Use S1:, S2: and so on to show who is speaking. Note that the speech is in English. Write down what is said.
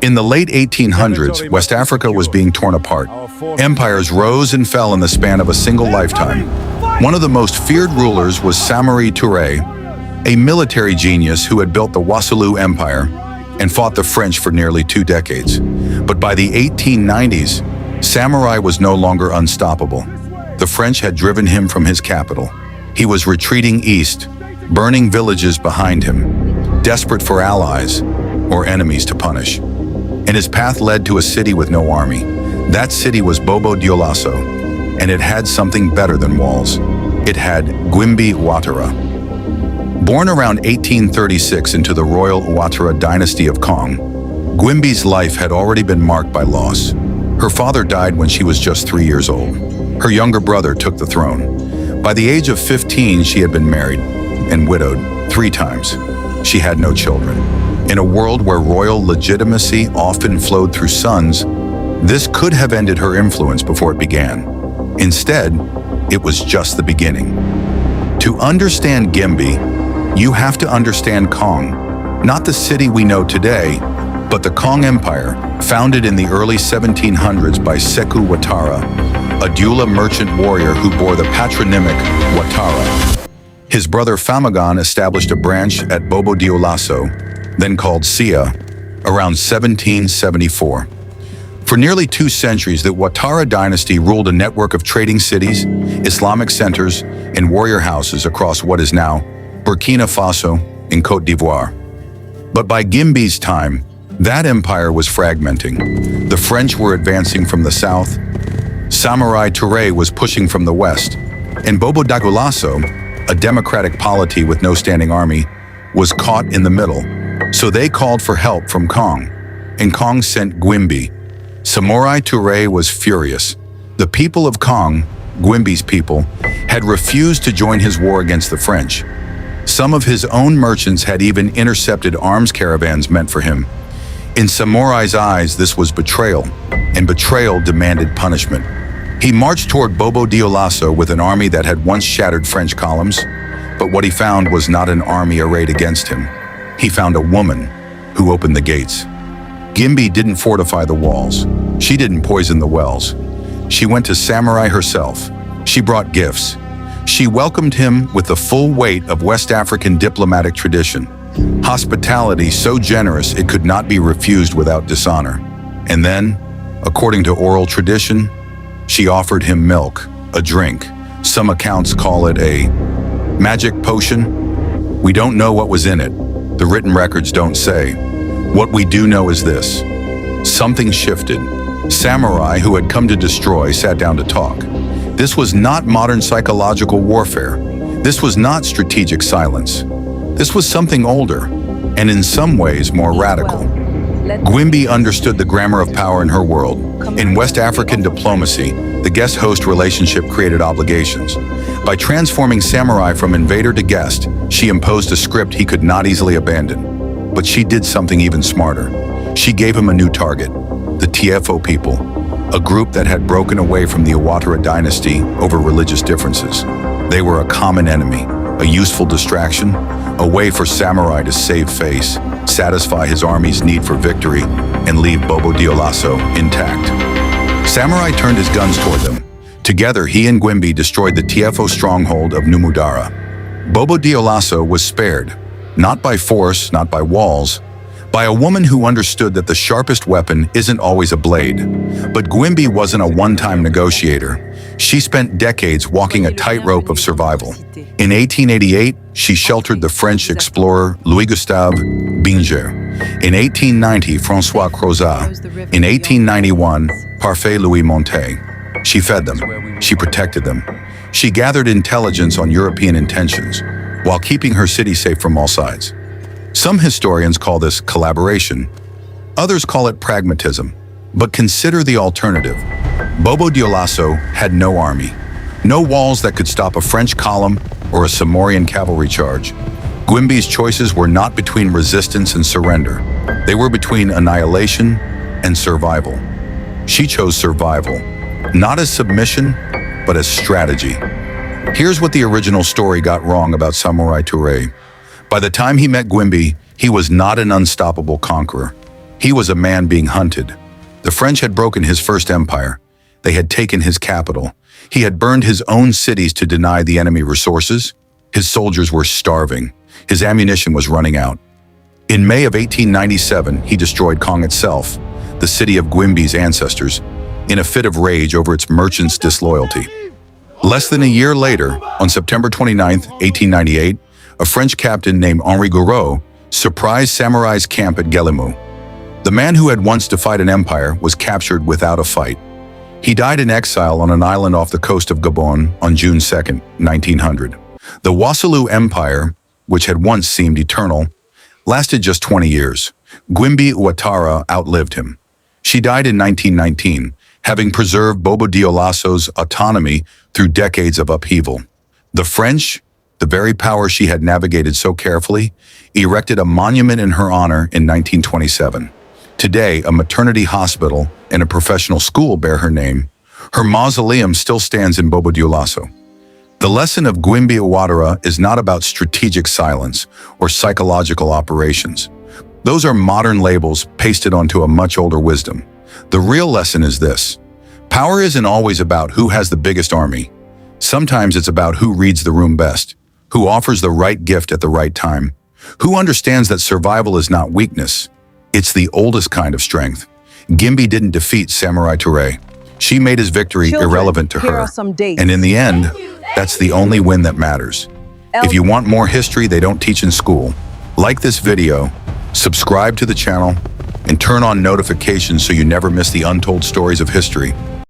S1: In the late 1800s, West Africa was being torn apart. Empires rose and fell in the span of a single lifetime. One of the most feared rulers was Samori Touré, a military genius who had built the Wassoulou Empire and fought the French for nearly 2 decades. But by the 1890s, Samori was no longer unstoppable. The French had driven him from his capital. He was retreating east, burning villages behind him, desperate for allies or enemies to punish. And his path led to a city with no army. That city was Bobo-Dioulasso, and it had something better than walls. It had Guimbi Ouattara. Born around 1836 into the royal Ouattara dynasty of Kong, Guimbi's life had already been marked by loss. Her father died when she was just 3 years old. Her younger brother took the throne. By the age of 15, she had been married and widowed 3 times. She had no children. In a world where royal legitimacy often flowed through sons, this could have ended her influence before it began. Instead, it was just the beginning. To understand Guimbi, you have to understand Kong, not the city we know today, but the Kong Empire, founded in the early 1700s by Guimbi Watara, a Dioula merchant warrior who bore the patronymic Watara. His brother Famagon established a branch at Bobo-Dioulasso, then called Sia, around 1774. For nearly 2 centuries, the Ouattara dynasty ruled a network of trading cities, Islamic centers, and warrior houses across what is now Burkina Faso in Côte d'Ivoire. But by Guimbi's time, that empire was fragmenting. The French were advancing from the south, Samori Touré was pushing from the west, and Bobo-Dioulasso, a democratic polity with no standing army, was caught in the middle. So they called for help from Kong, and Kong sent Guimbi. Samori Touré was furious. The people of Kong, Guimbi's people, had refused to join his war against the French. Some of his own merchants had even intercepted arms caravans meant for him. In Samori's eyes, this was betrayal, and betrayal demanded punishment. He marched toward Bobo-Dioulasso with an army that had once shattered French columns, but what he found was not an army arrayed against him. He found a woman who opened the gates. Guimbi didn't fortify the walls. She didn't poison the wells. She went to Samori herself. She brought gifts. She welcomed him with the full weight of West African diplomatic tradition. Hospitality so generous it could not be refused without dishonor. And then, according to oral tradition, she offered him milk, a drink. Some accounts call it a magic potion. We don't know what was in it. The written records don't say. What we do know is this. Something shifted. Samori, who had come to destroy, sat down to talk. This was not modern psychological warfare. This was not strategic silence. This was something older, and in some ways more radical. Guimbi understood the grammar of power in her world. In West African diplomacy, the guest-host relationship created obligations. By transforming Samori from invader to guest, she imposed a script he could not easily abandon. But she did something even smarter. She gave him a new target, the TFO people, a group that had broken away from the Ouattara dynasty over religious differences. They were a common enemy, a useful distraction, a way for Samori to save face, satisfy his army's need for victory, and leave Bobo-Dioulasso intact. Samori turned his guns toward them. Together, he and Guimbi destroyed the TFO stronghold of Numudara. Bobo-Dioulasso was spared, not by force, not by walls, by a woman who understood that the sharpest weapon isn't always a blade. But Guimbi wasn't a one-time negotiator. She spent decades walking a tightrope of survival. In 1888, she sheltered the French explorer Louis-Gustave Binger. In 1890, François Crozat. In 1891, Parfait Louis Montet. She fed them. She protected them. She gathered intelligence on European intentions, while keeping her city safe from all sides. Some historians call this collaboration. Others call it pragmatism. But consider the alternative. Bobo-Dioulasso had no army, no walls that could stop a French column or a Samorian cavalry charge. Guimbi's choices were not between resistance and surrender. They were between annihilation and survival. She chose survival, not as submission, but as strategy. Here's what the original story got wrong about Samori Touré. By the time he met Guimbi, he was not an unstoppable conqueror. He was a man being hunted. The French had broken his first empire. They had taken his capital. He had burned his own cities to deny the enemy resources. His soldiers were starving. His ammunition was running out. In May of 1897, he destroyed Kong itself, the city of Guimbi's ancestors, in a fit of rage over its merchants' disloyalty. Less than a year later, on September 29, 1898, a French captain named Henri Gouraud surprised Samori's camp at Guillemot. The man who had once defied an empire was captured without a fight. He died in exile on an island off the coast of Gabon on June 2, 1900. The Wassoulou Empire, which had once seemed eternal, lasted just 20 years. Guimbi Ouattara outlived him. She died in 1919, having preserved Bobo-Dioulasso's autonomy through decades of upheaval. The French, the very power she had navigated so carefully, erected a monument in her honor in 1927. Today, a maternity hospital and a professional school bear her name. Her mausoleum still stands in Bobo-Dioulasso. The lesson of Guimbi Ouattara is not about strategic silence or psychological operations. Those are modern labels pasted onto a much older wisdom. The real lesson is this: power isn't always about who has the biggest army. Sometimes it's about who reads the room best, who offers the right gift at the right time, who understands that survival is not weakness. It's the oldest kind of strength. Guimbi didn't defeat Samori Touré. She made his victory irrelevant to her. And in the end, that's the only win that matters. If you want more history they don't teach in school, like this video, subscribe to the channel, and turn on notifications so you never miss the untold stories of history.